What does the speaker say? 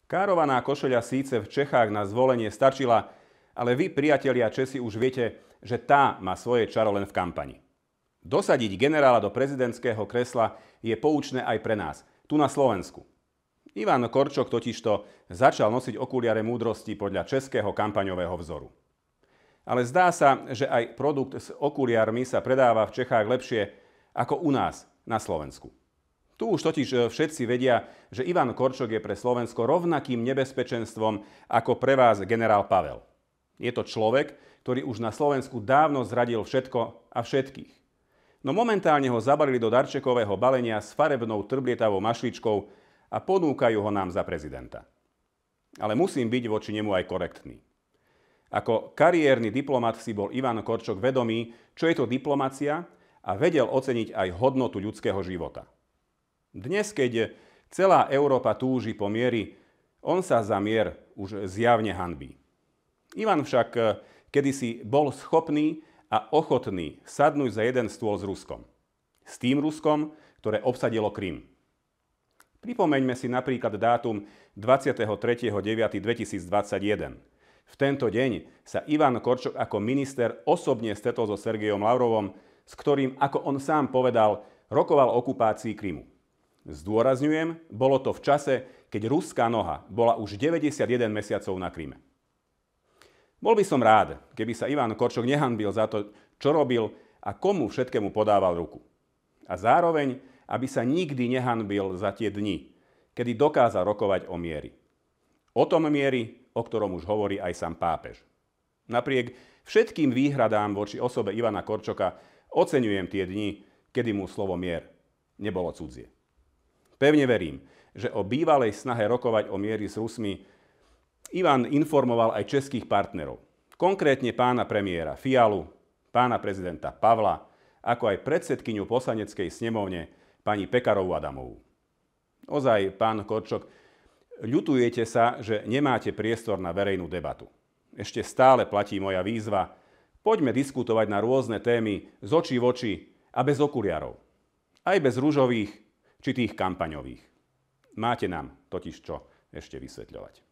Károvaná košeľa síce v Čechách na zvolenie stačila, ale vy, priatelia Česi, už viete, že tá má svoje čaro len v kampani. Dosadiť generála do prezidentského kresla je poučné aj pre nás, tu na Slovensku. Ivan Korčok totižto začal nosiť okuliare múdrosti podľa českého kampaňového vzoru. Ale zdá sa, že aj produkt s okuliarmi sa predáva v Čechách lepšie ako u nás na Slovensku. Tu už totiž všetci vedia, že Ivan Korčok je pre Slovensko rovnakým nebezpečenstvom ako pre vás generál Pavel. Je to človek, ktorý už na Slovensku dávno zradil všetko a všetkých. No momentálne ho zabalili do darčekového balenia s farebnou trblietavou mašličkou a ponúkajú ho nám za prezidenta. Ale musím byť voči nemu aj korektný. Ako kariérny diplomat si bol Ivan Korčok vedomý, čo je to diplomacia a vedel oceniť aj hodnotu ľudského života. Dnes, keď celá Európa túži po mieri, on sa za mier už zjavne hanbí. Ivan však kedysi bol schopný a ochotný sadnúť za jeden stôl s Ruskom. S tým Ruskom, ktoré obsadilo Krym. Pripomeňme si napríklad dátum 23.9.2021. V tento deň sa Ivan Korčok ako minister osobne stretol so Sergejom Lavrovom, s ktorým, ako on sám povedal, rokoval o okupácii Krymu. Zdôrazňujem, bolo to v čase, keď ruská noha bola už 91 mesiacov na Kryme. Bol by som rád, keby sa Ivan Korčok nehanbil za to, čo robil a komu všetkému podával ruku. A zároveň, aby sa nikdy nehanbil za tie dni, kedy dokázal rokovať o miery. O tom miery, o ktorom už hovorí aj sám pápež. Napriek všetkým výhradám voči osobe Ivana Korčoka oceňujem tie dni, kedy mu slovo mier nebolo cudzie. Pevne verím, že o bývalej snahe rokovať o miery s Rusmi Ivan informoval aj českých partnerov, konkrétne pána premiéra Fialu, pána prezidenta Pavla, ako aj predsedkyňu poslaneckej snemovne pani Pekarovú Adamovú. Ozaj, pán Korčok, ľutujete sa, že nemáte priestor na verejnú debatu. Ešte stále platí moja výzva. Poďme diskutovať na rôzne témy z očí v oči a bez okuliarov. Aj bez ružových či tých kampaňových. Máte nám totiž čo ešte vysvetľovať.